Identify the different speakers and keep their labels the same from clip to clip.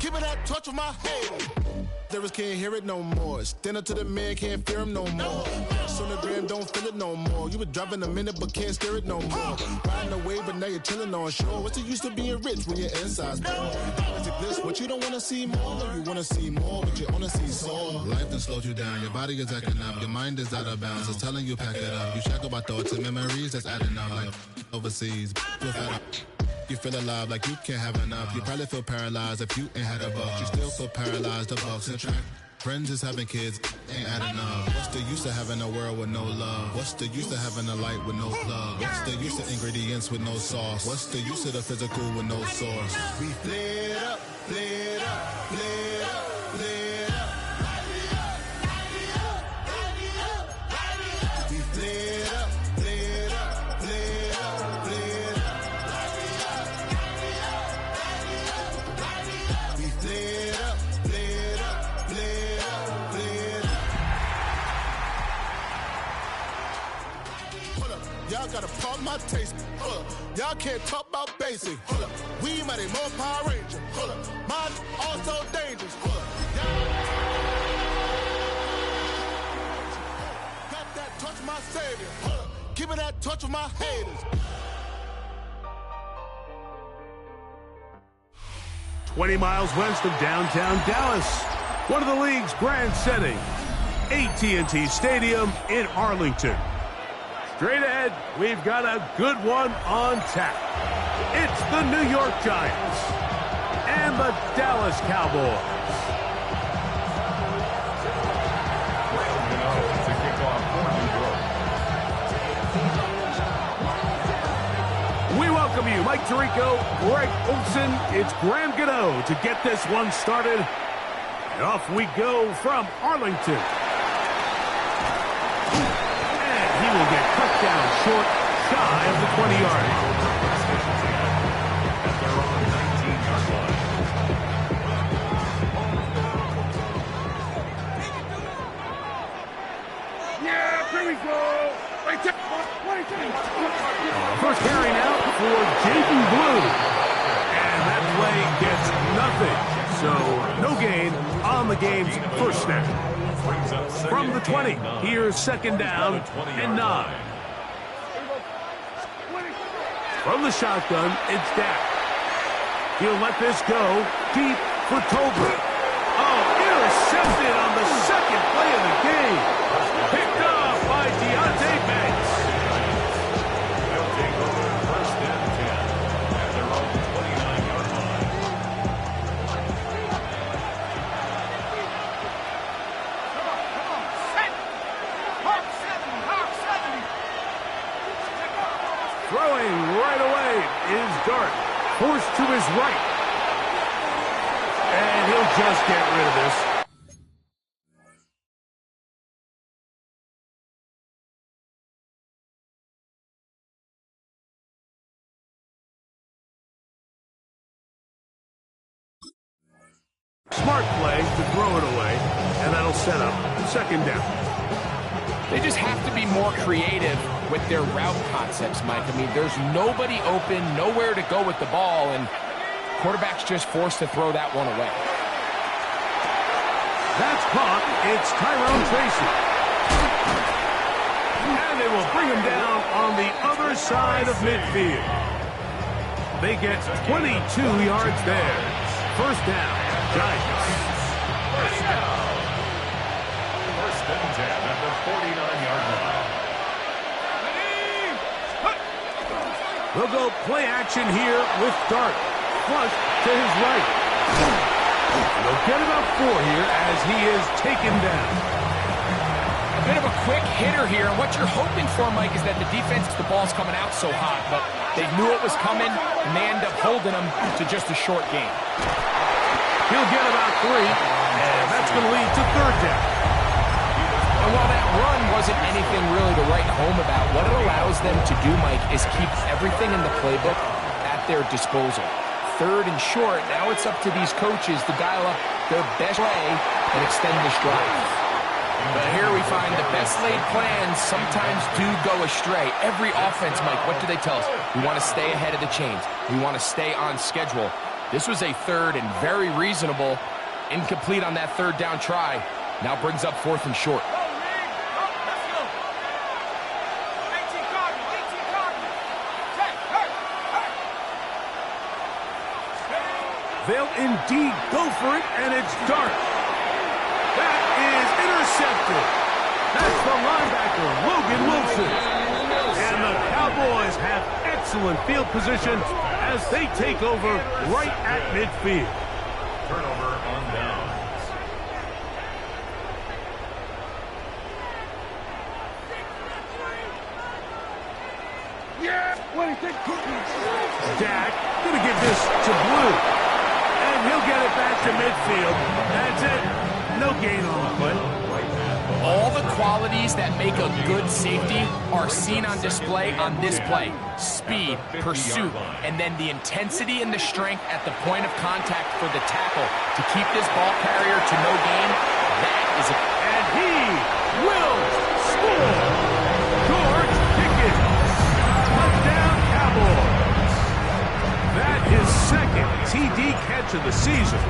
Speaker 1: Give me that touch of my head. Lyrics can't hear it no more. Stand up to the man, can't fear him no more. Sonogram don't feel it no more. You were driving a minute but can't steer it no more. Riding away but now you're chilling on shore. What's the use of being rich when your inside's poor? Is it this what you don't want to see more? No, you want to see more but you only see sore. Life done slowed you down. Your body is acting up. Your mind is out of bounds. It's telling you pack it up. You shackle by thoughts and memories that's adding up like overseas. You feel alive like you can't have enough. You probably feel paralyzed if you ain't had a buck. You still feel paralyzed, the bucks and track. Friends is having kids, ain't adding up. What's the use of having a world with no love? What's the use of having a light with no plug? What's the use of ingredients with no sauce? What's the use of the physical with no source? We flared up, flared up, flared up, flared up. We flared up, flared up, flared up, flared up. We flared up, flared up, flared up, flared up. Hold up, y'all gotta pardon my taste. Hold up, y'all can't talk about basic. Hold up, we mighty more Power Ranger. Hold up, mine also dangerous. Hold up, got that touch of my savior. Hold up, give me that touch of my haters.
Speaker 2: 20 miles west of downtown Dallas, one of the league's grand settings, AT&T Stadium in Arlington. Straight ahead, we've got a good one on tap. It's the New York Giants and the Dallas Cowboys. We welcome you, Mike Tirico, Greg Olson. It's Graham Gano to get this one started. And off we go from Arlington. And he will get cut down short, shy of the 20-yard line. Yeah, here we go. First carry now for Jaden Blue. And that play gets nothing. So no gain on the game's first snap. From the 20, here's second down and 9. From the shotgun, it's Dak. He'll let this go deep for Tolbert. Oh, intercepted on the second play of the game. Picked off by Deontay Banks. They'll take over first and 10 at their own 29-yard line. Set. Hawk 7. Throwing right away is Dart. Forced to his right. And he'll just get rid of this. Smart play to throw it away, and that'll set up second down.
Speaker 3: They just have to be more creative with their route concepts, Mike. I mean, there's nobody open, nowhere to go with the ball, and quarterback's just forced to throw that one away.
Speaker 2: That's caught. It's Tyrone Tracy. And they will bring him down on the other side of midfield. They get 22 yards there. First down, Giants. First down. First and 10 at the 49-yard line. They'll go play action here with Dart. Flush to his right. They'll get about 4 here as he is taken down.
Speaker 3: A bit of a quick hitter here. What you're hoping for, Mike, is that the defense, the ball's coming out so hot, but they knew it was coming, and they end up holding them to just a short game.
Speaker 2: He'll get about 3, and that's going to lead to third down.
Speaker 3: And while that run wasn't anything really to write home about, what it allows them to do, Mike, is keep everything in the playbook at their disposal. Third and short, now it's up to these coaches to dial up their best play and extend this drive. But here we find the best laid plans sometimes do go astray. Every offense, Mike, what do they tell us? We want to stay ahead of the chains. We want to stay on schedule. This was a third and very reasonable. Incomplete on that third down try. Now brings up 4th and short.
Speaker 2: They'll indeed go for it, and it's Dart. That is intercepted. That's the linebacker, Logan Wilson. And the Cowboys have excellent field position as they take over right at midfield.
Speaker 4: Turnover on downs.
Speaker 2: Dak gonna give this to Blue. And he'll get it back to midfield. That's it. No gain on the play.
Speaker 3: All the qualities that make a good safety are seen on display on this play. Speed, pursuit, and then the intensity and the strength at the point of contact for the tackle to keep this ball carrier to no gain. That is a...
Speaker 2: And he will score. George Pickens. Touchdown, Cowboys. That is second TD catch of the season.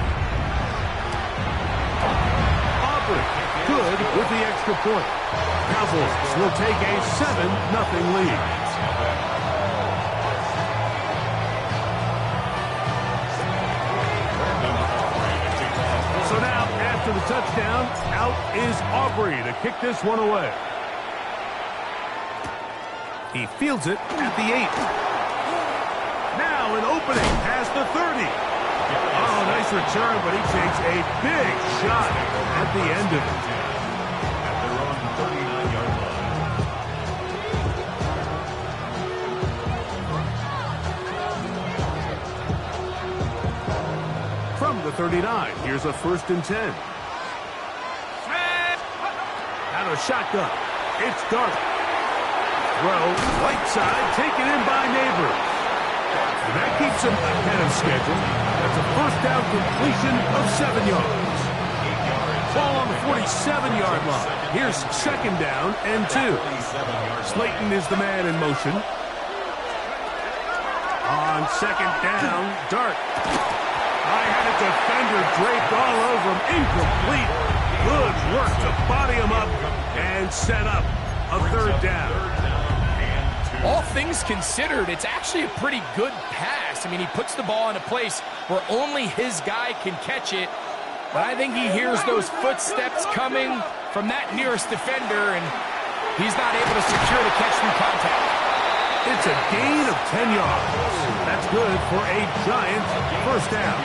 Speaker 2: Aubrey, good with the extra point. Cowboys will take a 7-0 lead. So now, after the touchdown, out is Aubrey to kick this one away. He fields it at the 8. Now an opening past the 30. Oh, nice return, but he takes a big shot at the end of it.
Speaker 4: At their own 39-yard line.
Speaker 2: From the 39, here's a 1st and 10. Out of shotgun, it's Dart. Throw, right side, taken in by Neighbors. And that keeps him ahead of schedule. That's a 1st down completion of 7 yards. Ball on the 47-yard line. Here's 2nd down and 2. Slayton is the man in motion. On 2nd down, Dart. I had a defender draped all over him. Incomplete. Good work to body him up and set up a 3rd down.
Speaker 3: All things considered, it's actually a pretty good pass. I mean, he puts the ball in a place where only his guy can catch it. But I think he hears those footsteps coming from that nearest defender, and he's not able to secure the catch through contact.
Speaker 2: It's a gain of 10 yards. That's good for a giant 1st down.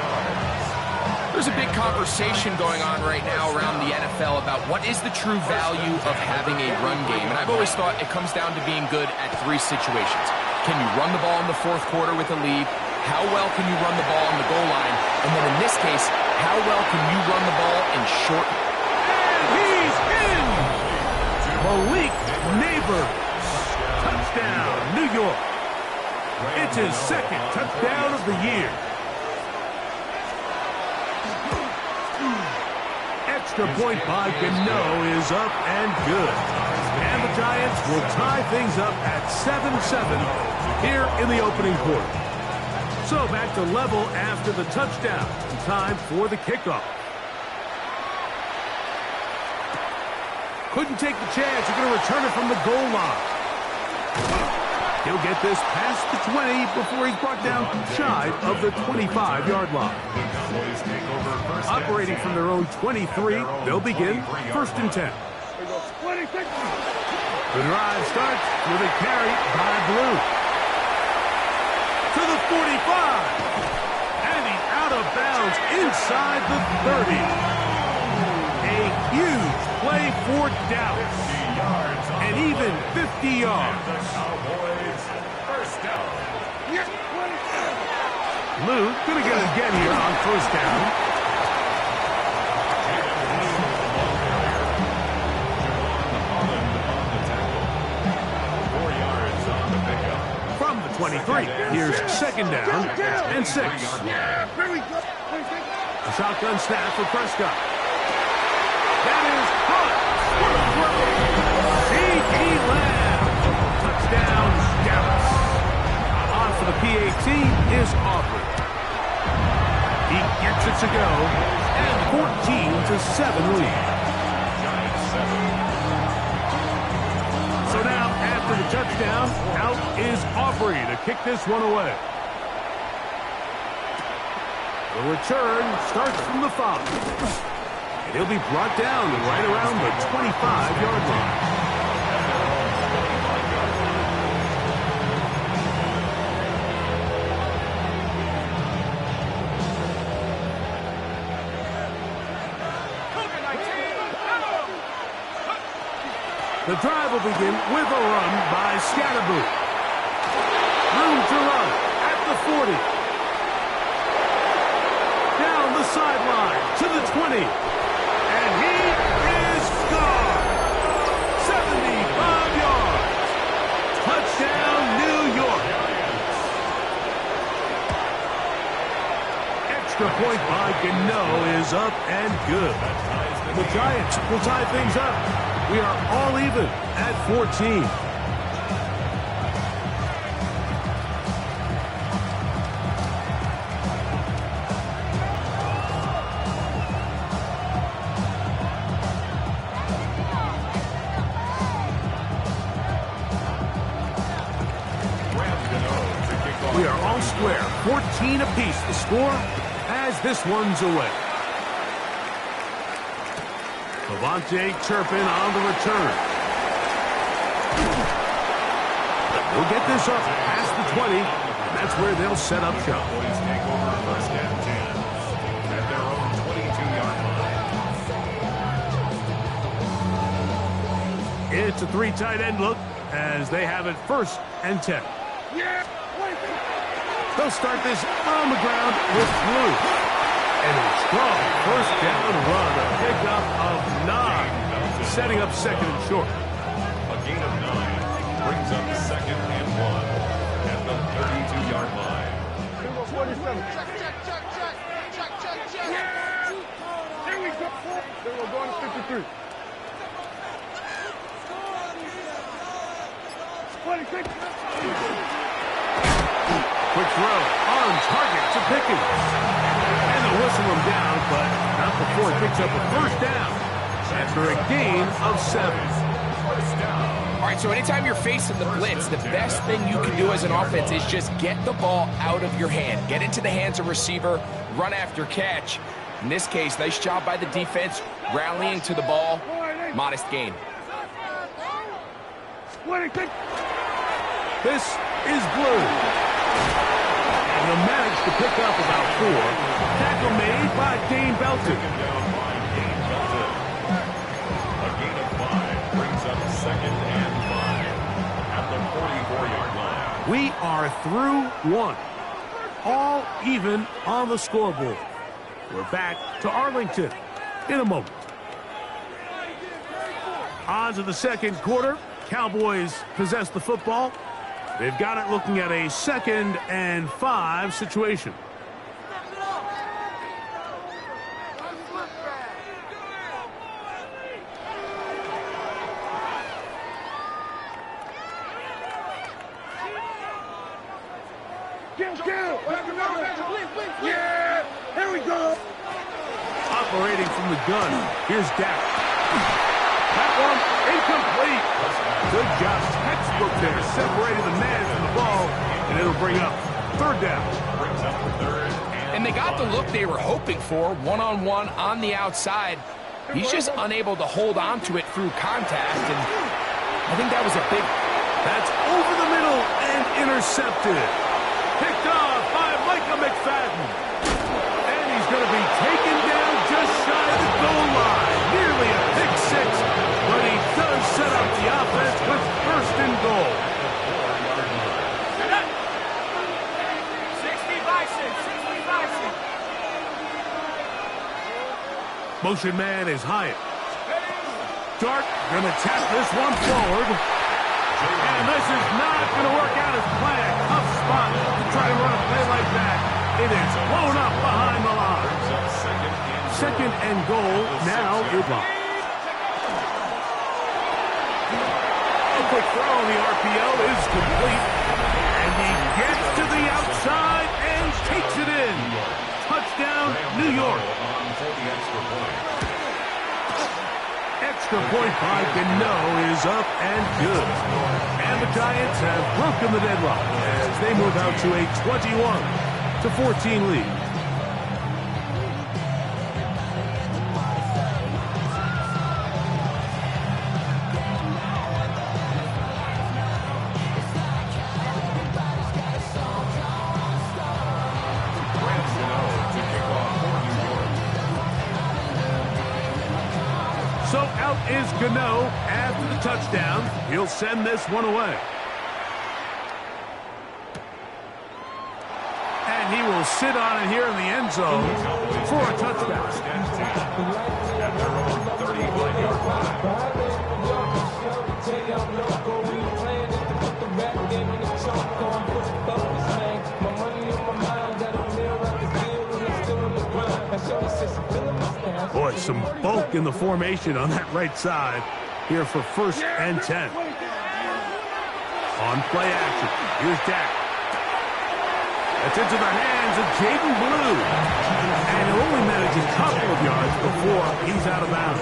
Speaker 3: There's a big conversation going on right now around the NFL about what is the true value of having a run game. And I've always thought it comes down to being good at 3 situations. Can you run the ball in the 4th quarter with a lead? How well can you run the ball on the goal line? And then in this case, how well can you run the ball in short?
Speaker 2: And he's in! Malik Neighbors. Touchdown, New York. It's his 2nd touchdown of the year. Extra point by Gano is up and good. And the Giants will tie things up at 7-7 here in the opening quarter. So back to level after the touchdown. Time for the kickoff. Couldn't take the chance. You're going to return it from the goal line. He'll get this past the 20 before he's brought down shy of the 25-yard line. Operating from their own 23, they'll begin 1st and 10. The drive starts with a carry by Blue. To the 45. And he's out of bounds inside the 30. A huge play for Dallas. And even 50 yards. Blue going to get it again here on 1st down. From the 23, here's 2nd down and 6. A shotgun snap for Prescott. That is caught. What a throw. C.D. Lamb. Touchdown, Dallas. On for the PAT is Aubrey. it to go, and 14-7 lead. So now, after the touchdown, out is Aubrey to kick this one away. The return starts from the 5. And he'll be brought down right around the 25-yard line. The drive will begin with a run by Scatterboo. Room to run at the 40. Down the sideline to the 20. And he is gone. 75 yards. Touchdown, New York. Extra point by Gano is up and good. The Giants will tie things up. We are all even at 14. We are all square. 14 apiece the score as this one's away. Levante Turpin on the return. We'll get this up past the 20. That's where they'll set up shop.
Speaker 4: Cowboys take over first and 10 at their own 22-yard line.
Speaker 2: It's a 3 tight end look as they have it first and 10. They'll start this on the ground with Blue. And a strong first down run, a pickup of 9, setting up second and short.
Speaker 4: A gain of 9 brings up second and 1 at the 32-yard line.
Speaker 5: Check. There we go. Then we're going to 53. 26.
Speaker 2: Quick throw on target to Pickens. And they'll whistle him down, but not before he picks up a first down after a gain of 7.
Speaker 3: All right, so anytime you're facing the blitz, the best thing you can do as an offense is just get the ball out of your hand. Get into the hands of receiver, run after catch. In this case, nice job by the defense, rallying to the ball. Modest gain.
Speaker 2: This is Blue. And he'll manage to pick up about 4. Tackle made by Dane Belton.
Speaker 4: A gain of 5 brings up second and 5 at the 44-yard line.
Speaker 2: We are through 1. All even on the scoreboard. We're back to Arlington in a moment. On to the second quarter. Cowboys possess the football. They've got it looking at a 2nd and 5 situation.
Speaker 5: Yeah, here we go.
Speaker 2: Operating from the gun. Here's Dak. That one incomplete. Good job. Textbook there. Separated the man from the ball, and it'll bring up 3rd down.
Speaker 3: And they got the look they were hoping for, one-on-one on the outside. He's just unable to hold on to it through contact, and I think that was a big...
Speaker 2: That's over the middle and intercepted. Picked off by Micah McFadden. And he's going to be taken down just shy of the goal line. Nearly a pick 6, but he does set up the offense with 1st and goal.
Speaker 5: 60-6.
Speaker 2: Motion man is Hyatt. Dart going to tap this one forward. And this is not going to work out as planned. Tough spot to try to run a play like that. It is blown up behind the line. 2nd and goal. Now it's blocked. A quick throw on the RPO is complete. And he gets to the outside and takes it in. Touchdown. Touchdown, New York. Extra point by Gano is up and good. And the Giants have broken the deadlock as they move out to a 21-14 lead. So out is Gano after the touchdown. He'll send this one away. And he will sit on it here in the end zone for a touchdown.
Speaker 4: At their own 35-yard line.
Speaker 2: Boy, some bulk in the formation on that right side here for 1st and 10. On play action, here's Dak. That's into the hands of Jaden Blue. And he'll only manage a couple of yards before he's out of bounds.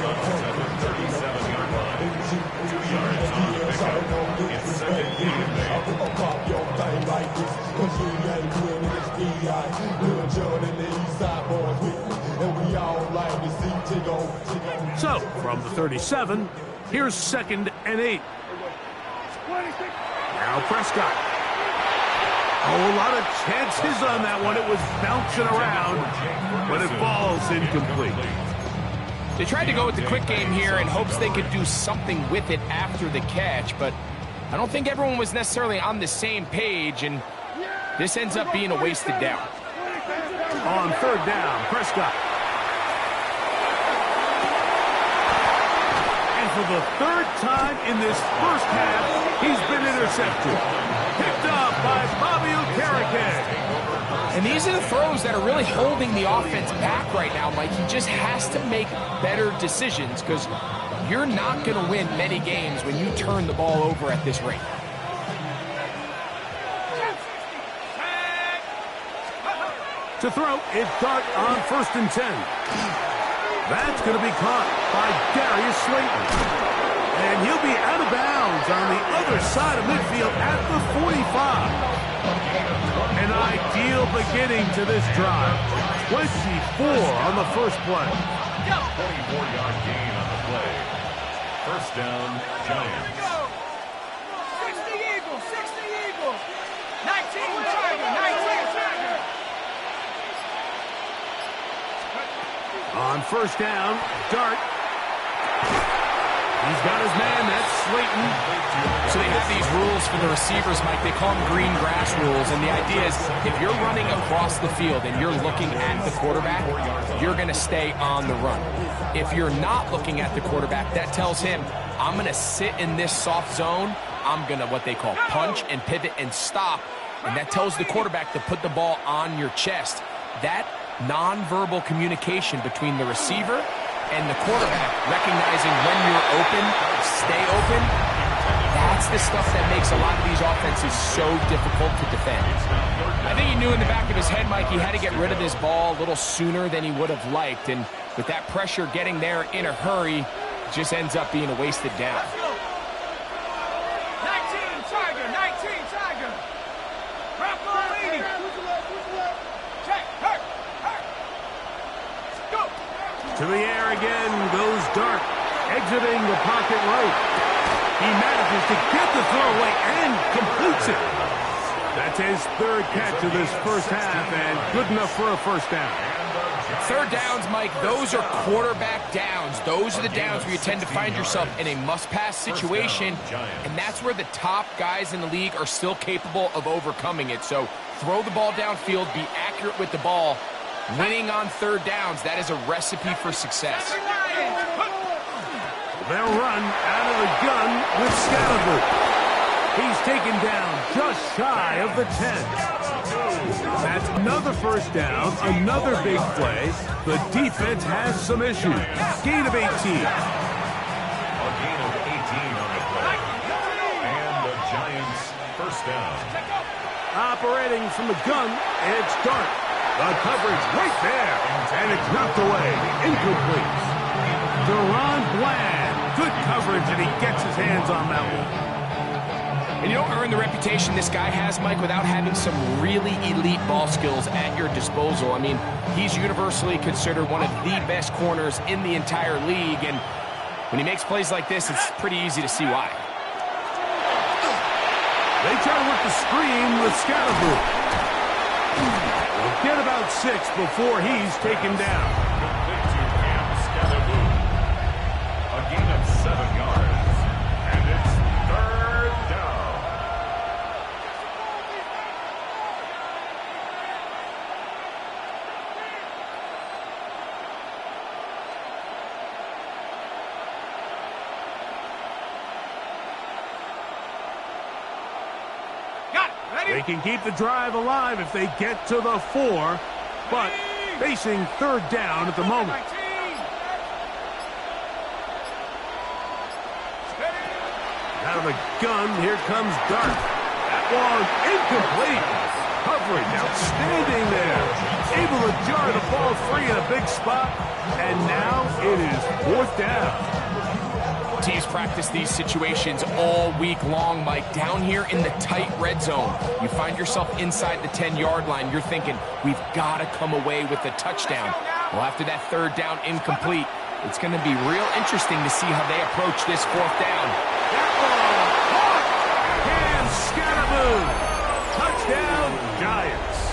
Speaker 4: 37-yard line. 2 yards on the pickup. It's second
Speaker 2: So, from the 37, here's 2nd and 8. Now Prescott. Oh, a lot of chances on that one. It was bouncing around, but it falls incomplete.
Speaker 3: They tried to go with the quick game here in hopes they could do something with it after the catch, but I don't think everyone was necessarily on the same page, and this ends up being a wasted down.
Speaker 2: On 3rd down, Prescott. And for the 3rd time in this first half, he's been intercepted. Picked up by Bobby Okereke.
Speaker 3: And these are the throws that are really holding the offense back right now, Mike. He just has to make better decisions because you're not going to win many games when you turn the ball over at this rate.
Speaker 2: To throw, it's Dart on 1st and 10. That's going to be caught by Darius Slayton. And he'll be out of bounds on the other side of midfield at the 45. An ideal beginning to this drive. 24 on the first play.
Speaker 4: 24-yard gain on the play. 1st down, Giants.
Speaker 5: 60 Eagles, 60 Eagles. 19 Tiger, 19 Tiger.
Speaker 2: On 1st down, Dart. He's got his man, that's Slayton.
Speaker 3: So they have these rules for the receivers, Mike. They call them green grass rules, and the idea is if you're running across the field and you're looking at the quarterback, you're going to stay on the run. If you're not looking at the quarterback, that tells him, I'm going to sit in this soft zone. I'm going to what they call punch and pivot and stop, and that tells the quarterback to put the ball on your chest. That nonverbal communication between the receiver and the quarterback, recognizing when you're open, stay open, that's the stuff that makes a lot of these offenses so difficult to defend. I think he knew in the back of his head, Mike, he had to get rid of this ball a little sooner than he would have liked, and with that pressure getting there in a hurry, it just ends up being a wasted down.
Speaker 5: 19 Tiger, 19 Tiger. Broccolini. Check, hurt. Go.
Speaker 2: To the air again goes Dart, exiting the pocket right. He manages to get the throw away and completes it. That's his 3rd catch of this first half and good enough for a 1st down.
Speaker 3: 3rd downs, Mike, those are quarterback downs. Those are the downs where you tend to find yourself in a must-pass situation, and that's where the top guys in the league are still capable of overcoming it. So throw the ball downfield, be accurate with the ball. Winning on 3rd downs, that is a recipe for success.
Speaker 2: They'll run out of the gun with Scalaboo. He's taken down just shy of the 10. That's another 1st down, another big play. The defense has some issues. Gain of 18.
Speaker 4: A gain of 18 on the play. And the Giants 1st down.
Speaker 2: Operating from the gun, it's Dart. The coverage right there, and it's knocked away. Incomplete. Deron Bland. Good coverage, and he gets his hands on that one.
Speaker 3: And you don't earn the reputation this guy has, Mike, without having some really elite ball skills at your disposal. I mean, he's universally considered one of the best corners in the entire league, and when he makes plays like this, it's pretty easy to see why.
Speaker 2: They try to work the screen with Scalaboo. We'll get about 6 before he's taken down.
Speaker 4: Complete to Cam Scalaboo. A gain of 7 yards. And it's 3rd down.
Speaker 2: They can keep the drive alive if they get to the 4, but facing 3rd down at the moment. Out of the gun, here comes Dart. That one incomplete. Coverage outstanding there. Able to jar the ball free in a big spot, and now it is 4th down.
Speaker 3: Teams practice these situations all week long, Mike. Down here in the tight red zone, you find yourself inside the 10-yard line. You're thinking, we've got to come away with a touchdown. Well, after that 3rd down incomplete, it's going to be real interesting to see how they approach this 4th down.
Speaker 2: That ball caught. Cam Scalaboo. Touchdown, Giants.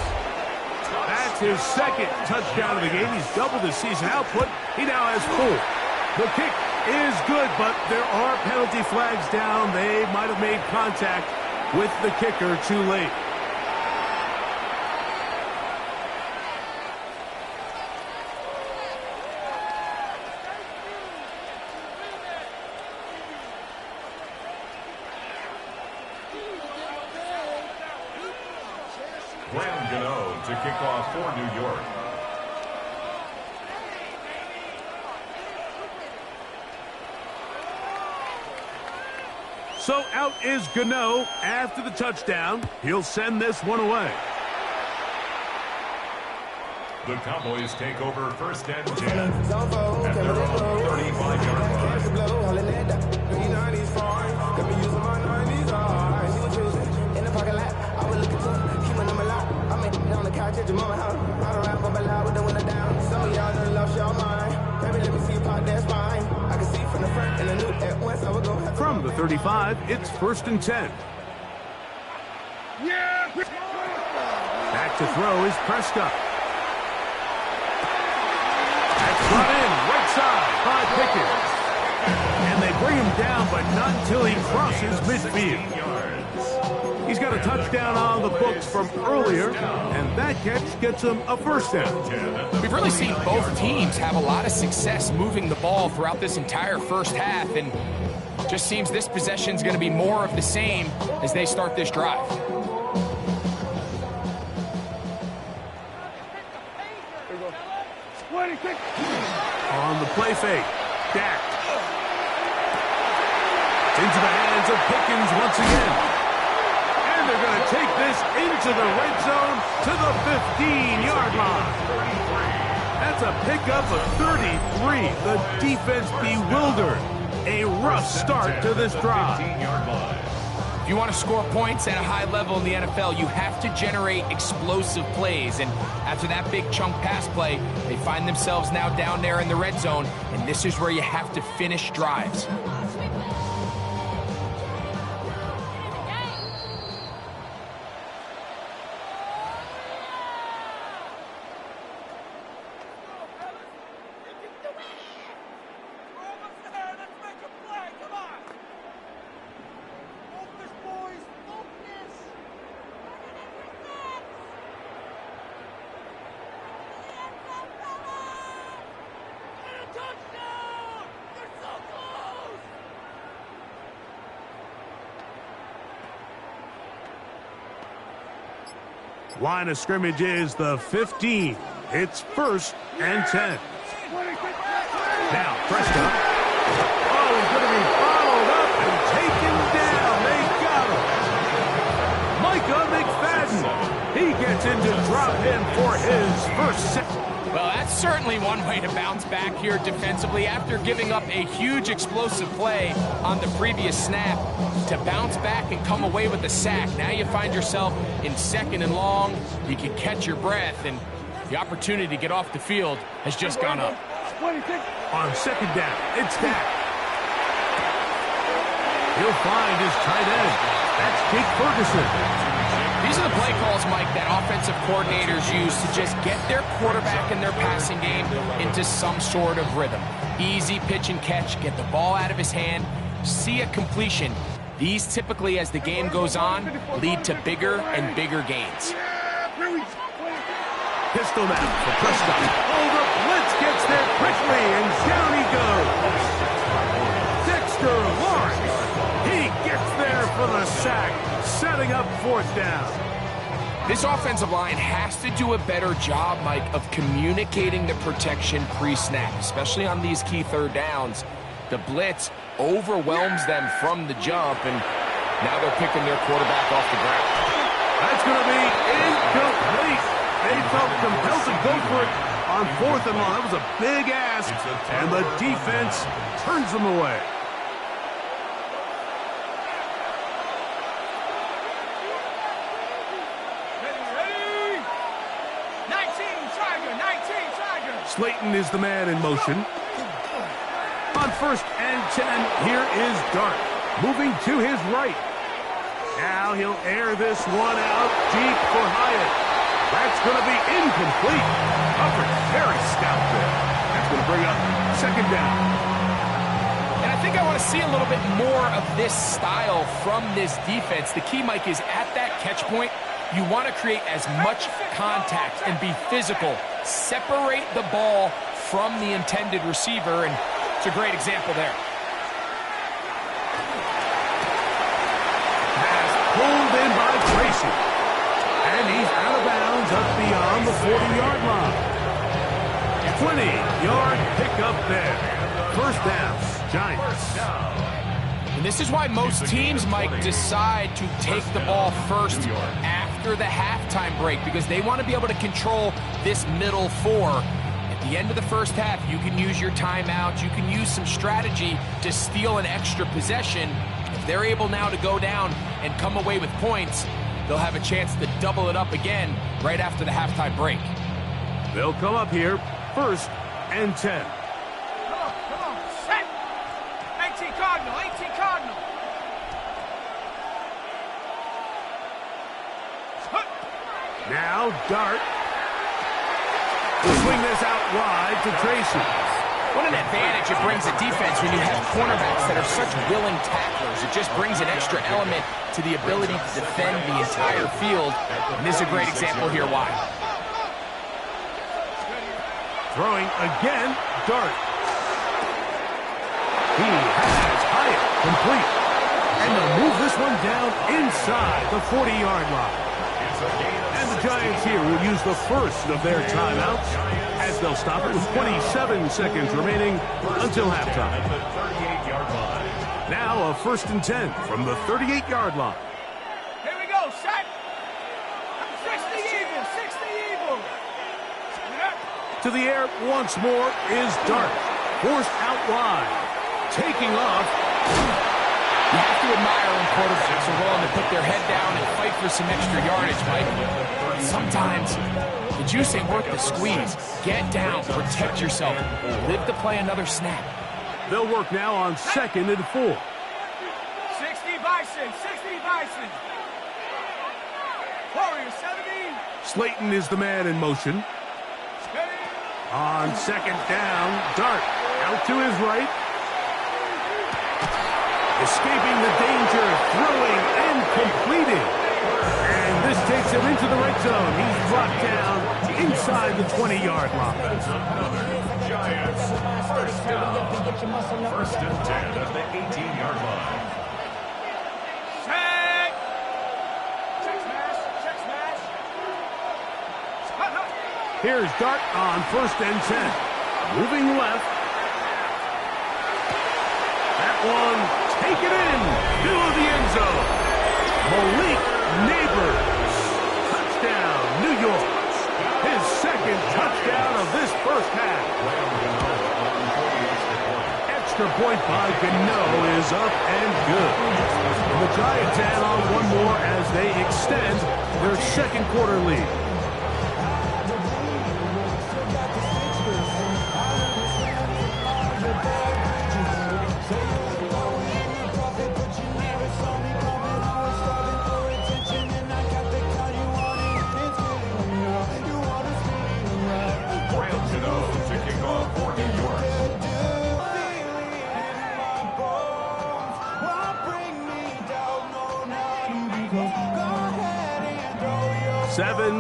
Speaker 2: That's his 2nd touchdown of the game. He's doubled his season output. He now has 4. The kick is good, but there are penalty flags down. They might have made contact with the kicker too late.
Speaker 4: Graham Gano to kick off for New York.
Speaker 2: So out is Gano after the touchdown. He'll send this one away.
Speaker 4: The Cowboys take over 1st and 10 at their own 35-yard line.
Speaker 2: From the 35, it's 1st and 10. Back to throw is Prescott. That's brought in right side by Pickens. And they bring him down, but not until he crosses midfield. He's got a touchdown on the books from earlier, and that catch gets him a 1st down.
Speaker 3: We've really seen both teams have a lot of success moving the ball throughout this entire 1st half, and just seems this possession's going to be more of the same as they start this drive.
Speaker 2: On the play fake, Dak. Into the hands of Pickens once again. And they're going to take this into the red zone to the 15-yard line. That's a pickup of 33. The defense bewildered. A rough start to this drive.
Speaker 3: If you want to score points at a high level in the NFL, you have to generate explosive plays. And after that big chunk pass play, they find themselves now down there in the red zone. And this is where you have to finish drives.
Speaker 2: Line of scrimmage is the 15. It's 1st and 10. Now, Prescott. Oh, he's going to be followed up and taken down. They got him. Micah McFadden. He gets into drop stop him for his first set.
Speaker 3: Well, that's certainly one way to bounce back here defensively after giving up a huge explosive play on the previous snap. To bounce back and come away with a sack. Now you find yourself in 2nd and long. You can catch your breath, and the opportunity to get off the field has just gone up.
Speaker 2: On 2nd down, it's Dak. He'll find his tight end. That's Jake Ferguson.
Speaker 3: These are the play calls, Mike, that offensive coordinators use to just get their quarterback and their passing game into some sort of rhythm. Easy pitch and catch, get the ball out of his hand, see a completion. These typically, as the game goes on, lead to bigger and bigger gains.
Speaker 2: Pistol now for Prescott. Oh, the blitz gets there quickly, and down he goes. Dexter Lawrence. He gets there for the sack, setting up 4th down.
Speaker 3: This offensive line has to do a better job, Mike, of communicating the protection pre-snap, especially on these key 3rd downs. The blitz overwhelms them from the jump, and now they're picking their quarterback off the ground.
Speaker 2: That's going to be incomplete. They felt compelled to go for it on 4th and long. That was a big ask, and the defense turns them away. Slayton is the man in motion. On 1st and 10, here is Dart, moving to his right. Now he'll air this one out deep for Hyatt. That's going to be incomplete. Coverage very stout there. That's going to bring up 2nd down.
Speaker 3: And I think I want to see a little bit more of this style from this defense. The key, Mike, is at that catch point, you want to create as much contact and be physical. Separate the ball from the intended receiver, and it's a great example there.
Speaker 2: Pass pulled in by Tracy. And he's out of bounds up beyond the 40-yard line. 20-yard pickup there. 1st down, Giants.
Speaker 3: And this is why most teams, Mike, decide to take the ball first after the halftime break, because they want to be able to control this middle 4. At the end of the 1st half, you can use your timeouts, you can use some strategy to steal an extra possession. If they're able now to go down and come away with points, they'll have a chance to double it up again right after the halftime break.
Speaker 2: They'll come up here, 1st and 10.
Speaker 5: Come on, set! 18 Cardinal, 18 Cardinal!
Speaker 2: Now Dart will swing this out wide to Tracy.
Speaker 3: What an advantage it brings a defense when you have cornerbacks that are such willing tacklers. It just brings an extra element to the ability to defend the entire field. And this is a great example here why.
Speaker 2: Throwing again, Dart. He has Hyatt complete. And they'll move this one down inside the 40-yard line. And the Giants here will use the first of their timeouts as they'll stop it with 27 seconds remaining until halftime. Now a 1st and 10 from the 38-yard line.
Speaker 5: Here we go, set! 60 Eagles, 60 Eagles!
Speaker 2: To the air once more is Dart. Forced out wide. Taking off.
Speaker 3: You have to admire when quarterbacks are willing to put their head down and fight for some extra yardage, Mike. Sometimes the juice ain't worth the squeeze. Get down, protect yourself, live to play another snap.
Speaker 2: They'll work now on 2nd and 4.
Speaker 5: 60 Bison, 60 Bison! Warriors, 70!
Speaker 2: Slayton is the man in motion. On 2nd down, Dart out to his right. Escaping the danger, throwing and completing. And this takes him into the red zone. He's brought down inside the 20-yard line.
Speaker 4: Giants, 1st down. 1st and 10 at the 18-yard line.
Speaker 5: Check! Check smash, check smash!
Speaker 2: Here's Dart on 1st and 10. Moving left. That one, take it in, middle of the end zone. Malik Neighbors. Touchdown, New York. second touchdown of this first half. Extra point by Gano is up and good. And the Giants add on one more as they extend their second quarter lead.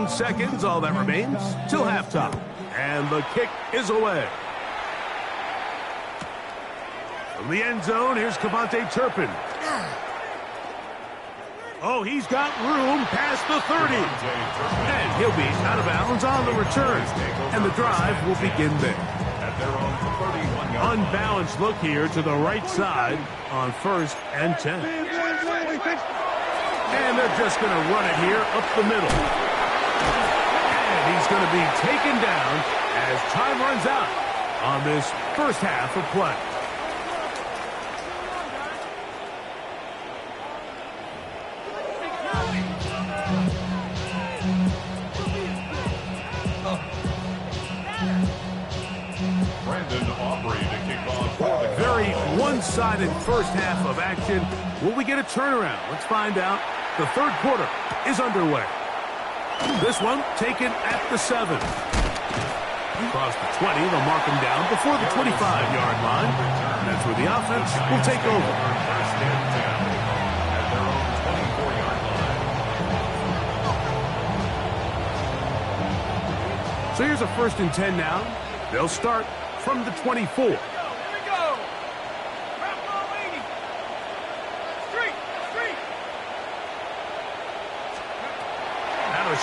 Speaker 2: Seconds, all that remains, till halftime. And the kick is away. From the end zone, here's Cavante Turpin. Oh, he's got room past the 30. And he'll be out of bounds on the return. And the drive will begin there. Unbalanced look here to the right side on 1st and 10. And they're just going to run it here up the middle. He's going to be taken down as time runs out on this first half of play.
Speaker 4: Brandon Aubrey to kick off for the
Speaker 2: Very one-sided first half of action. Will we get a turnaround? Let's find out. The third quarter is underway. This one taken at the 7. Across the 20, they'll mark him down before the 25-yard line. And that's where the offense will take over. So here's a 1st and 10 now. They'll start from the 24.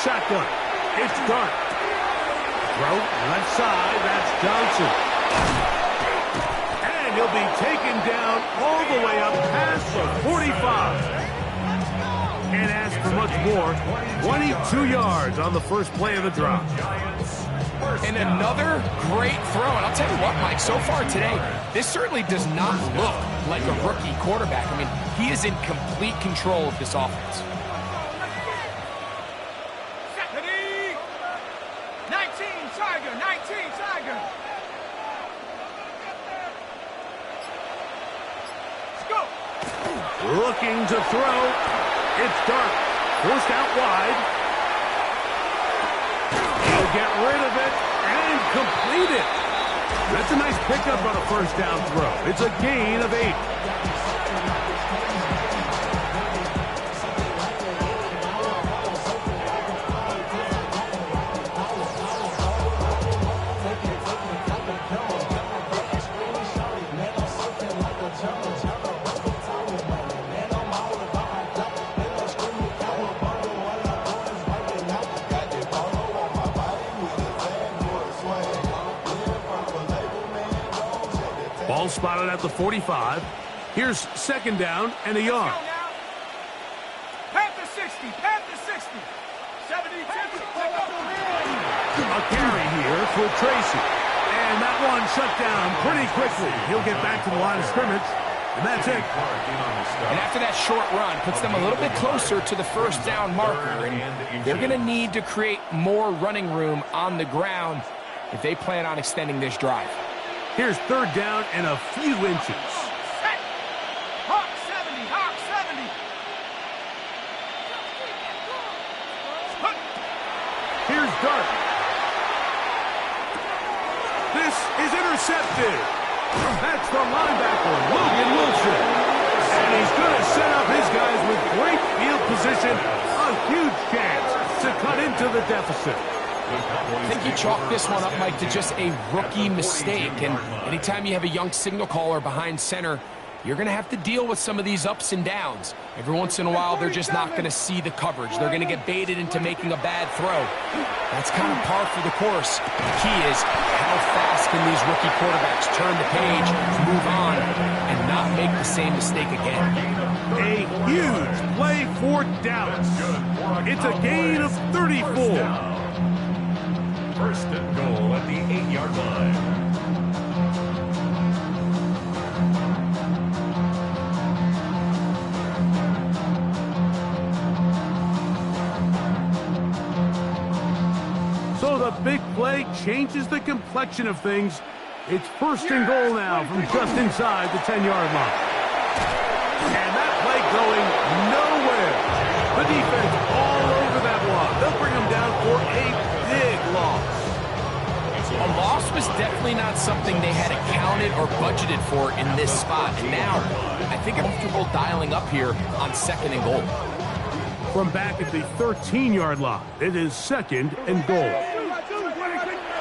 Speaker 2: Shotgun. It's Dart. Throw left side. That's Johnson. And he'll be taken down all the way up past the 45. Can't ask for much more. 22 yards on the first play of the drop.
Speaker 3: And another great throw. And I'll tell you what, Mike, so far today, this certainly does not look like a rookie quarterback. I mean, he is in complete control of this offense.
Speaker 5: 19 Tiger. Let's go.
Speaker 2: Looking to throw. It's Dart. Forced out wide. He'll get rid of it and complete it. That's a nice pickup on a first down throw. It's a gain of 8. Ball spotted at the 45. Here's 2nd down and a yard.
Speaker 5: Panther 60. 72.
Speaker 2: A carry here for Tracy. And that one shut down pretty quickly. He'll get back to the line of scrimmage, and that's it.
Speaker 3: And after that short run, puts them a little bit closer to the first down marker. And they're going to need to create more running room on the ground if they plan on extending this drive.
Speaker 2: Here's 3rd down and a few inches.
Speaker 5: Hawk 70.
Speaker 2: Here's Dart. This is intercepted. That's the linebacker, Logan Wilson. And he's going to set up his guys with great field position. A huge chance to cut into the deficit.
Speaker 3: I think you chalk this one up, Mike, to just a rookie mistake. And anytime you have a young signal caller behind center, you're going to have to deal with some of these ups and downs. Every once in a while, they're just not going to see the coverage. They're going to get baited into making a bad throw. That's kind of par for the course. The key is how fast can these rookie quarterbacks turn the page, move on, and not make the same mistake again.
Speaker 2: A huge play for Dallas. It's a gain of 34.
Speaker 4: First and goal at the 8-yard line.
Speaker 2: So the big play changes the complexion of things. It's first and goal now from just inside the 10-yard line. And that play going nowhere. The defense all over that one. They'll bring them down for a big loss.
Speaker 3: A loss was definitely not something they had accounted or budgeted for in this spot. And now, I think I'm comfortable dialing up here on second and goal.
Speaker 2: From back at the 13-yard line, it is second and goal.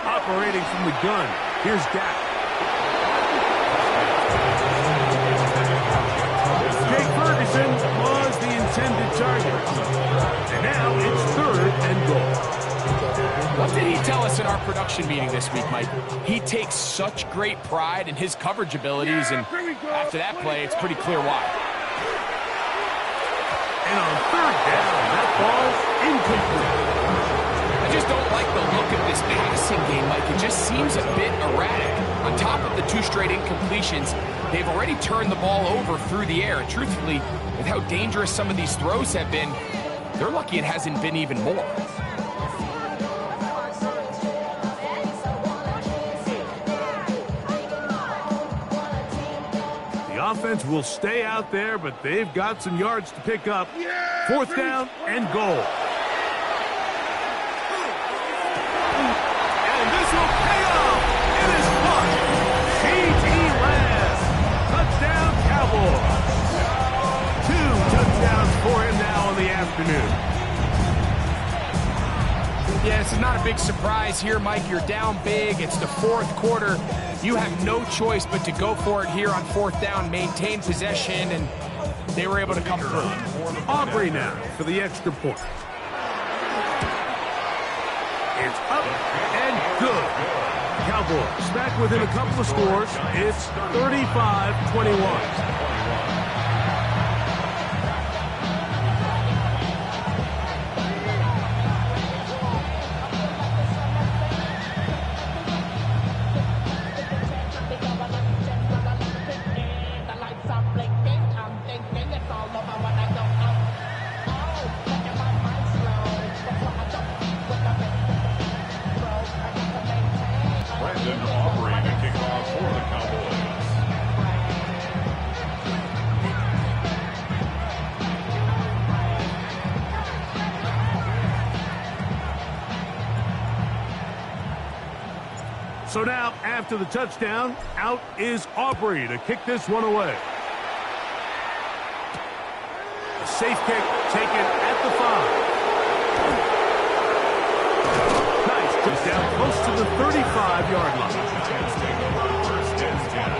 Speaker 2: Operating from the gun, here's Dak. Jake Ferguson was the intended target. And now it's third and goal.
Speaker 3: What did he tell us in our production meeting this week, Mike? He takes such great pride in his coverage abilities, and after that play, it's pretty clear why.
Speaker 2: And on third down, that ball's incomplete.
Speaker 3: I just don't like the look of this passing game, Mike. It just seems a bit erratic. On top of the 2 straight incompletions, they've already turned the ball over through the air. Truthfully, with how dangerous some of these throws have been, they're lucky it hasn't been even more.
Speaker 2: The offense will stay out there, but they've got some yards to pick up. Fourth down and goal. And this will pay off. It is caught. C.D. Lamb. Touchdown, Cowboys. 2 touchdowns for him now in the afternoon.
Speaker 3: Yeah, this is not a big surprise here, Mike. You're down big. It's the fourth quarter. You have no choice but to go for it here on fourth down, maintain possession, and they were able to come through.
Speaker 2: Aubrey now for the extra point. It's up and good. Cowboys back within a couple of scores. It's 35-21. So now, after the touchdown, out is Aubrey to kick this one away. A safe kick taken at the 5. Nice. Just down close to the 35-yard line.
Speaker 4: First and 10.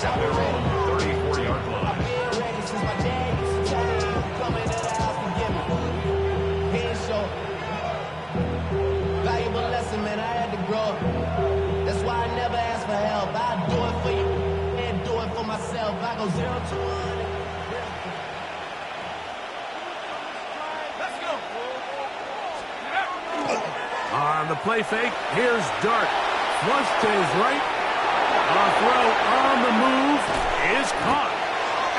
Speaker 4: At their own 34-yard line.
Speaker 6: Valuable lesson, man. I had to grow up. That's why I never ask for help. I do it for you and do it for myself. I go 0 to 1. Let's go.
Speaker 2: On the play fake, here's Dart. Flush to his right. A throw on the move is caught.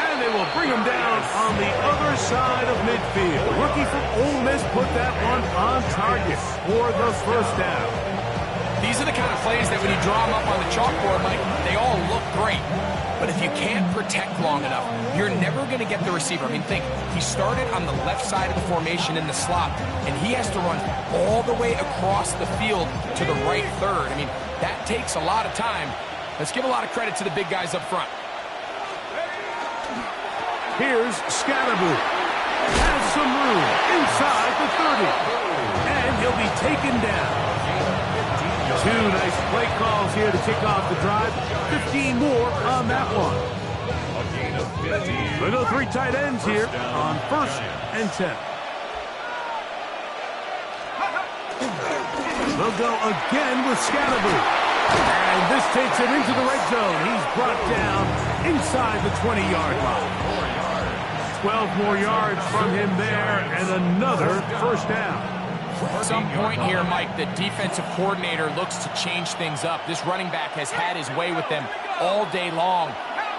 Speaker 2: And they will bring him down on the other side of midfield. The rookie from Ole Miss put that one on target for the first down.
Speaker 3: These are the kind of plays that when you draw them up on the chalkboard, Mike, they all look great. But if you can't protect long enough, you're never going to get the receiver. I mean, think, he started on the left side of the formation in the slot, and he has to run all the way across the field to the right third. I mean, that takes a lot of time. Let's give a lot of credit to the big guys up front.
Speaker 2: Here's Scatterboo. Has some room inside the 30. And he'll be taken down. 2 nice play calls here to kick off the drive. 15 more on that one. Little 3 tight ends here on first and 10. They'll go again with Scatterboo. And this takes him into the red zone. He's brought down inside the 20-yard line. 12 more yards from him there and another first down.
Speaker 3: At some point here, Mike, the defensive coordinator looks to change things up. This running back has had his way with them all day long.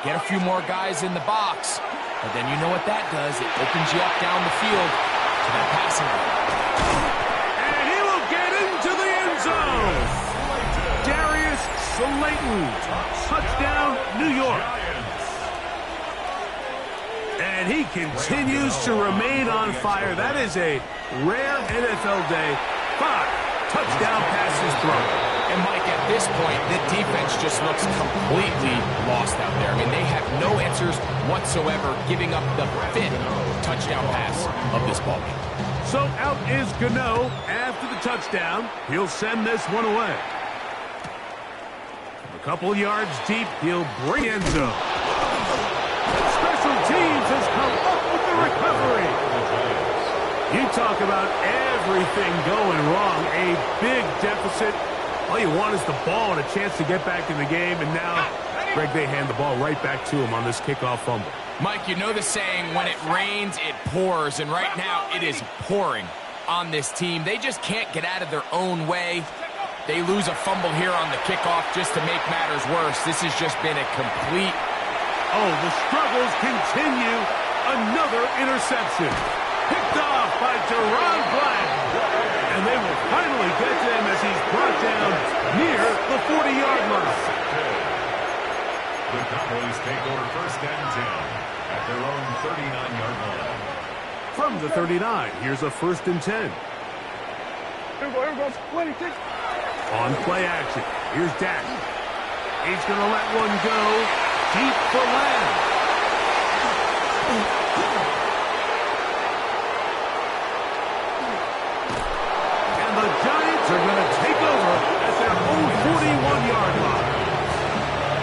Speaker 3: Get a few more guys in the box, but then you know what that does. It opens you up down the field to that passing game.
Speaker 2: And he will get into the end zone. Darius Slayton, touchdown, New York. And he continues to remain on fire. That is a rare NFL day. 5 touchdown passes thrown.
Speaker 3: And Mike, at this point, the defense just looks completely lost out there. I mean, they have no answers whatsoever, giving up the 5th touchdown pass of this ball game.
Speaker 2: So out is Gano after the touchdown. He'll send this one away. A couple yards deep, he'll bring end zone. Special teams has come up with the recovery. You talk about everything going wrong. A big deficit. All you want is the ball and a chance to get back in the game. And now, Greg, they hand the ball right back to him on this kickoff fumble.
Speaker 3: Mike, you know the saying, when it rains, it pours. And right now, it is pouring on this team. They just can't get out of their own way. They lose a fumble here on the kickoff just to make matters worse. This has just been a complete...
Speaker 2: Oh, the struggles continue. Another interception. Picked off by Deron Bland. And they will finally get to him as he's brought down near the 40-yard line.
Speaker 4: The Cowboys take over 1st and 10 at their own 39-yard line.
Speaker 2: From the 39, here's a 1st and 10.
Speaker 5: Here we go. 26.
Speaker 2: On play action, here's Dak. He's going to let one go deep for Lamb. And the Giants are going to take over at their own 41-yard line.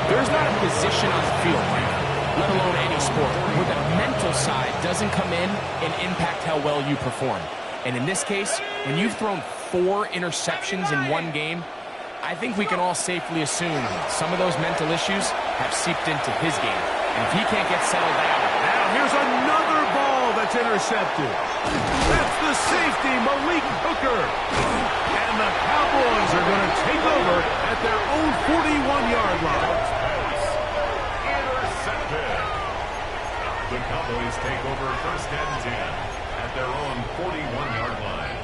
Speaker 3: There's not a position on the field, Mike, let alone any sport, where the mental side doesn't come in and impact how well you perform. And in this case, when you've thrown 4 interceptions in one game, I think we can all safely assume some of those mental issues have seeped into his game. And if he can't get settled down...
Speaker 2: Now here's another ball that's intercepted. That's the safety, Malik Hooker. And the Cowboys are going to take over at their own 41-yard line.
Speaker 4: Intercepted. The Cowboys take over 1st and 10 at their own 41-yard line.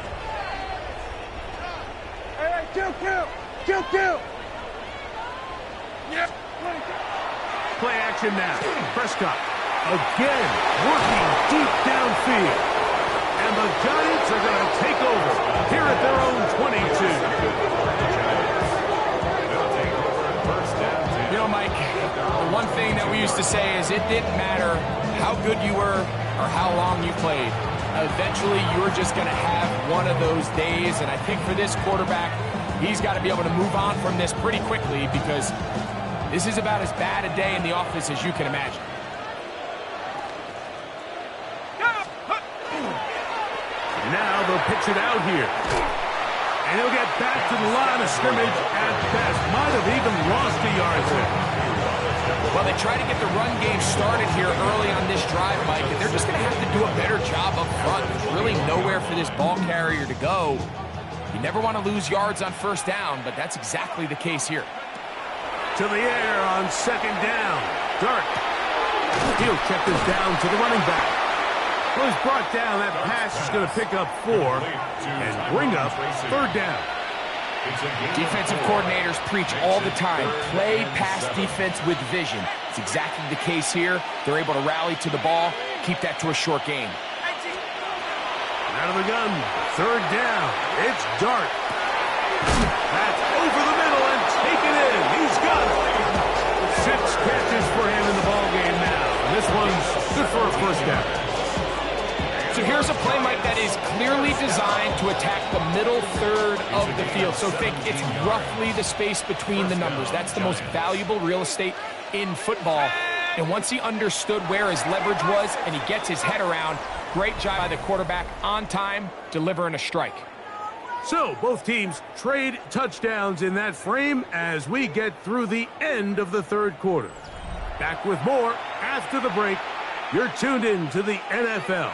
Speaker 5: Hey, kill. Yep.
Speaker 2: Play action now. Prescott again working deep downfield. And the Giants are going to take over here at their own 22.
Speaker 3: You know, Mike, the one thing that we used to say is it didn't matter how good you were or how long you played. Eventually, you're just going to have one of those days. And I think for this quarterback, he's got to be able to move on from this pretty quickly because this is about as bad a day in the office as you can imagine.
Speaker 2: Now they'll pitch it out here. And he'll get back to the line of scrimmage at best. Might have even lost a yard there.
Speaker 3: Well, they try to get the run game started here early on this drive, Mike, and they're just going to have to do a better job up front. There's really nowhere for this ball carrier to go. You never want to lose yards on 1st down, but that's exactly the case here.
Speaker 2: To the air on 2nd down. Dart. He'll check this down to the running back. Well, he's brought down. That pass is going to pick up 4 and bring up 3rd down.
Speaker 3: Defensive coordinators preach all the time. Play pass defense with vision. It's exactly the case here. They're able to rally to the ball, keep that to a short game.
Speaker 2: Out of the gun, 3rd down. It's Dart. That's over the middle and taken in. He's got it. 6 catches for him in the ballgame now. And this one's good for a 1st down.
Speaker 3: So here's a play, Mike, that is clearly designed to attack the middle 3rd of the field. So think it's roughly the space between the numbers. That's the most valuable real estate in football. And once he understood where his leverage was and he gets his head around, great job by the quarterback on time, delivering a strike.
Speaker 2: So both teams trade touchdowns in that frame as we get through the end of the 3rd quarter. Back with more after the break. You're tuned in to the NFL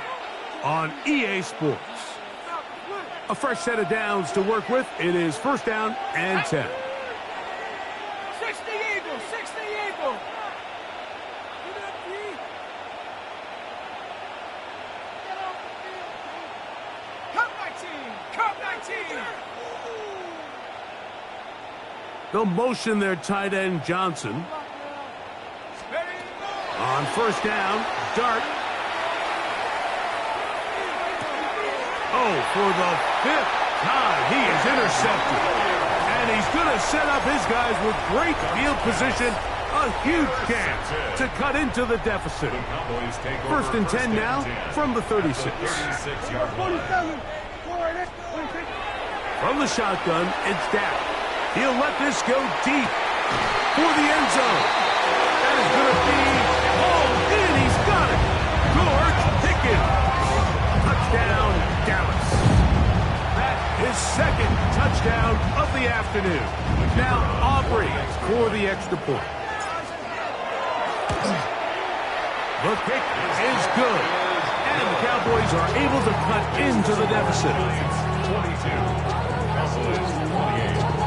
Speaker 2: on EA Sports. A fresh set of downs to work with. It is first down and 10.
Speaker 5: 60 Eagles, 60 Eagles. Cup 19, Cup 19.
Speaker 2: They'll motion their tight end, Johnson. On first down, Dart. Oh, for the 5th time, he is intercepted. And he's going to set up his guys with great field position. A huge chance to cut into the deficit. First and 10 now from the 36. From the shotgun, it's Dak. He'll let this go deep for the end zone. That is going to be hauled in. He's got it. George Pickens. Touchdown, Dallas. That is second touchdown of the afternoon. Now Aubrey for the extra point. The kick is good. And the Cowboys are able to cut into the deficit.
Speaker 4: 22. Cowboys 28.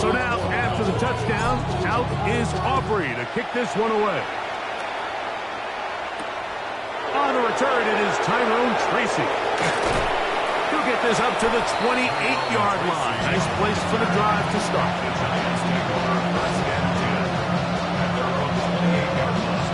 Speaker 2: So now, after the touchdown, out is Aubrey to kick this one away. On the return, it is Tyrone Tracy. He'll get this up to the 28-yard line. Nice place for the drive to start.
Speaker 4: The Giants take over first and 10 at their own 28-yard line.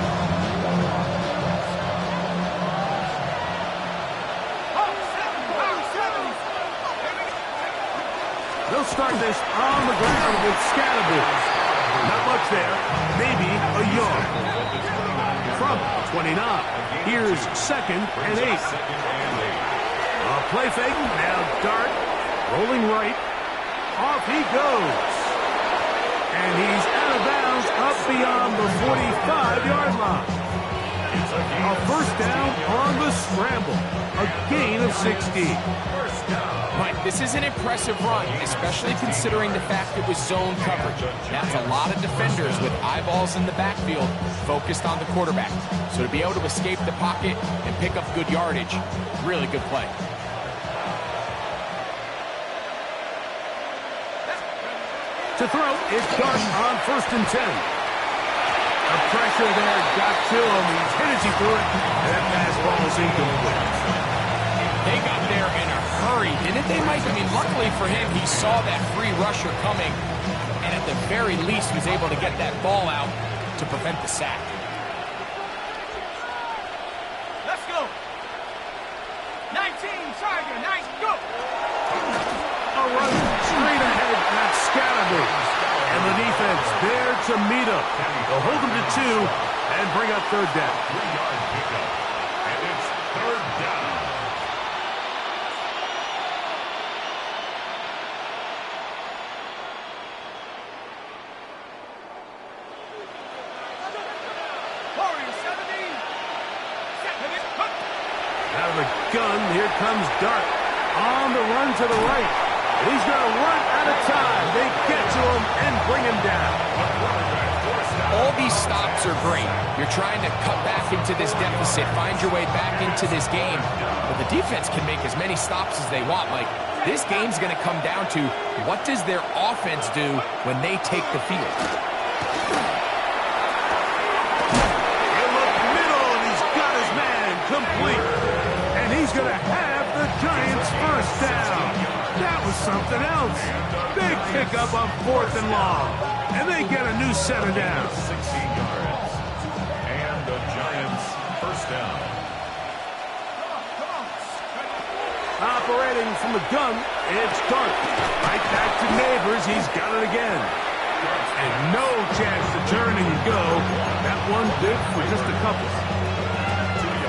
Speaker 2: They'll start this on the ground with Scattergood. Not much there, maybe a yard. From 29, here's second and 8. A play fake, now Dart, rolling right. Off he goes. And he's out of bounds up beyond the 45-yard line. A first down on the scramble. A gain of 16.
Speaker 3: Mike, this is an impressive run, especially considering the fact it was zone coverage. That's a lot of defenders with eyeballs in the backfield focused on the quarterback. So to be able to escape the pocket and pick up good yardage, really good play.
Speaker 2: To throw is Dart on first and 10. The pressure there got to him. He's hit as he threw it. And that pass ball is incomplete.
Speaker 3: They got there in a hurry, didn't they, Mike? I mean, luckily for him, he saw that free rusher coming, and at the very least was able to get that ball out to prevent the sack.
Speaker 5: Let's go. 19, Tiger, nice, go.
Speaker 2: A run straight ahead, that's Scattergood. And the defense there to meet him. They'll hold him to 2 and bring up third down.
Speaker 4: 3-yard pickup. And it's third down.
Speaker 2: Out of the gun, here comes Dart. On the run to the right. He's going to run out of time. They get to him and bring him down.
Speaker 3: All these stops are great. You're trying to cut back into this deficit, find your way back into this game. But the defense can make as many stops as they want. Like, this game's going to come down to what does their offense do when they take the field.
Speaker 2: Complete. And he's going to have the Giants first down. That was something else. Big pickup on fourth and long. And they get a new set of downs.
Speaker 4: 16 yards. And the Giants first down.
Speaker 2: Operating from the gun, it's Dart. Right back to Neighbors. He's got it again. And no chance to turn and go. That one good for just a couple.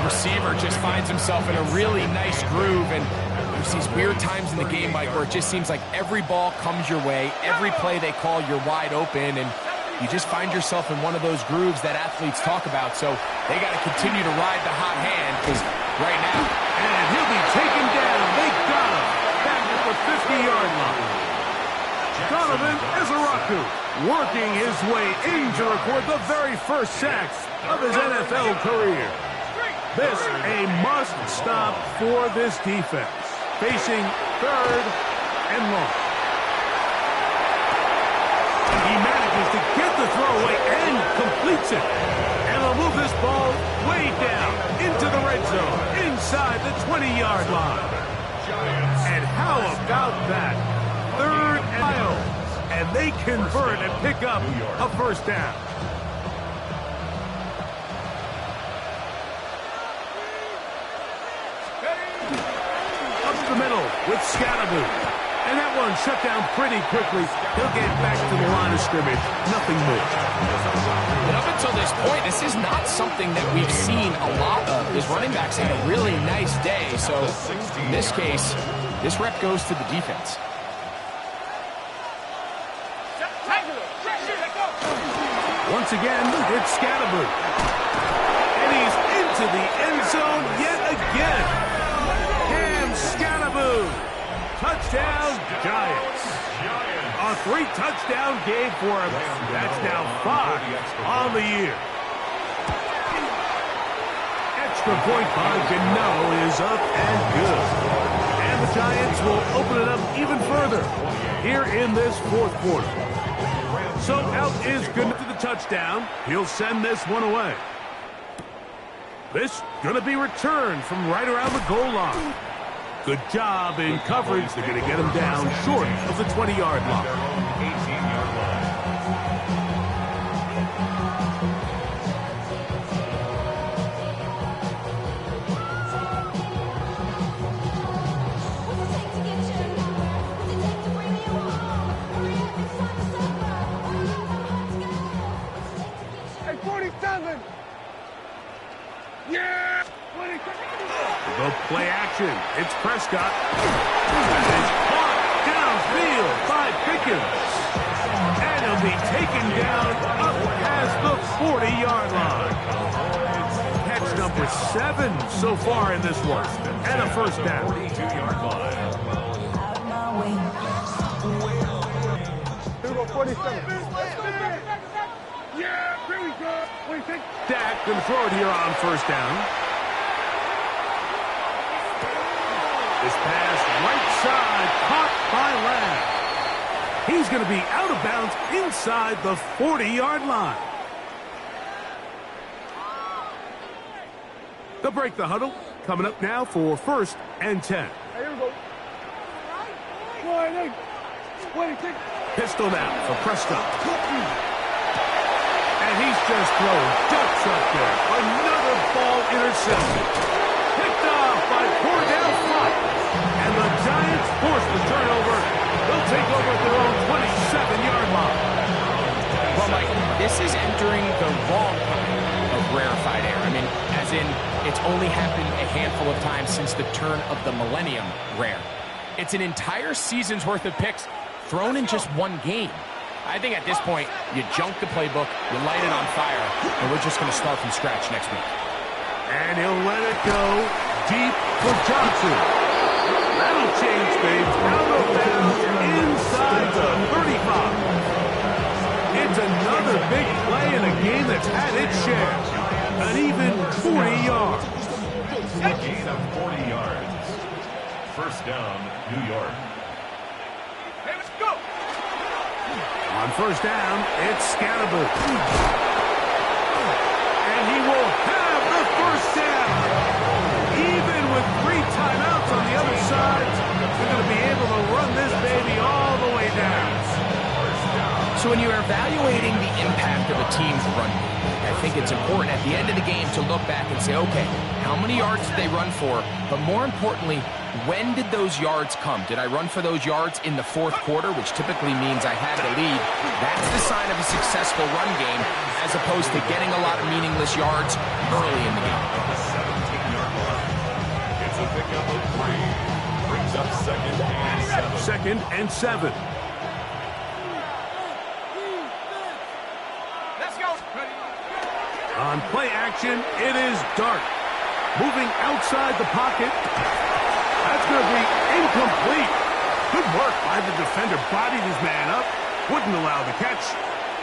Speaker 3: Receiver just finds himself in a really nice groove, and there's these weird times in the game, Mike, where it just seems like every ball comes your way, every play they call, you're wide open, and you just find yourself in one of those grooves that athletes talk about. So they got to continue to ride the hot hand, because right now,
Speaker 2: and he'll be taken down. They got him back at the 50-yard line. Donovan Ezeraku working his way in to record the very first sack of his NFL career. This a must-stop for this defense. Facing 3rd and long. He manages to get the throw away and completes it. And they'll move this ball way down into the red zone, inside the 20-yard line. And how about that? 3rd and mile. And they convert and pick up a first down. Up the middle with Scalaboo. And that one shut down pretty quickly. He'll get back to the line of scrimmage. Nothing more.
Speaker 3: And up until this point, this is not something that we've seen a lot of. His running backs had a really nice day. So in this case, this rep goes to the defense.
Speaker 2: Once again, it's Scalaboo. And he's into the end zone yet again. Cam Scalaboo. Touchdown, Giants. A 3-touchdown game for him. That's now 5 on the year. Extra point by Gano is up and good. And the Giants will open it up even further here in this 4th quarter. So out is Gano to the touchdown. He'll send this one away. This going to be returned from right around the goal line. Good job in coverage. They're going to get him down short of the 20-yard line.
Speaker 4: 18-yard line.
Speaker 5: Hey, 47. Yeah, 47.
Speaker 2: The play action. It's Prescott. That is caught downfield by Pickens. And he'll be taken down up past the 40-yard line. Catch number 7 so far in this one. And a first down.
Speaker 4: 42-yard line.
Speaker 5: Here we go, 47. Yeah, here we go. What do you think?
Speaker 2: Dak going to throw it here on first down. This pass right side, caught by Lamb. He's going to be out of bounds inside the 40-yard line. They'll break the huddle. Coming up now for 1st and 10.
Speaker 5: Hey, here we go. 26.
Speaker 2: Pistol now for Prescott. And he's just throwing ducks up there. Another ball intercepted. Picked off by Cordell Flott. And the Giants force the turnover. They'll take over at their own 27-yard line.
Speaker 3: Well, Mike, this is entering the wrong kind of rarefied air. I mean, as in, it's only happened a handful of times since the turn of the millennium rare. It's an entire season's worth of picks thrown in just one game. I think at this point, you junk the playbook, you light it on fire, and we're just going to start from scratch next week.
Speaker 2: And he'll let it go deep for Johnson. That'll change things out of bounds inside the 35. It's another big play in a game that's had its share. An even 40 yards.
Speaker 4: A gain of 40 yards. First down, New York.
Speaker 5: Hey, let's go.
Speaker 2: On first down, it's Scalaboo. And he will have the first down. Even with 3 timeouts on the other side, they're going to be able to run this baby all the way down.
Speaker 3: So when you're evaluating the impact of a team's run game, I think it's important at the end of the game to look back and say, okay, how many yards did they run for? But more importantly, when did those yards come? Did I run for those yards in the 4th quarter, which typically means I had the lead? That's the sign of a successful run game, as opposed to getting a lot of meaningless yards early in the game.
Speaker 4: 17-yard line. It's a pickup of 3. Brings up 2nd and 7.
Speaker 2: 2nd and 7.
Speaker 5: Let's go.
Speaker 2: On play action, it is Dart. Moving outside the pocket. That's going to be incomplete. Good work by the defender. Bodied his man up. Wouldn't allow the catch.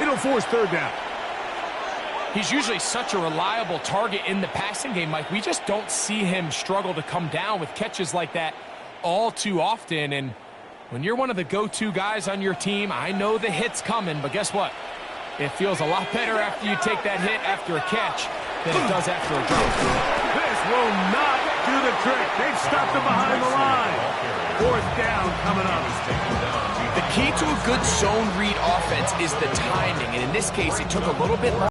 Speaker 2: It'll force 3rd down.
Speaker 3: He's usually such a reliable target in the passing game, Mike. We just don't see him struggle to come down with catches like that all too often. And when you're one of the go-to guys on your team, I know the hit's coming, but guess what? It feels a lot better after you take that hit after a catch than it does after a drop.
Speaker 2: This will not do the trick. They've stopped him behind the line. 4th down coming up.
Speaker 3: The key to a good zone read offense is the timing, and in this case, it took a little bit longer.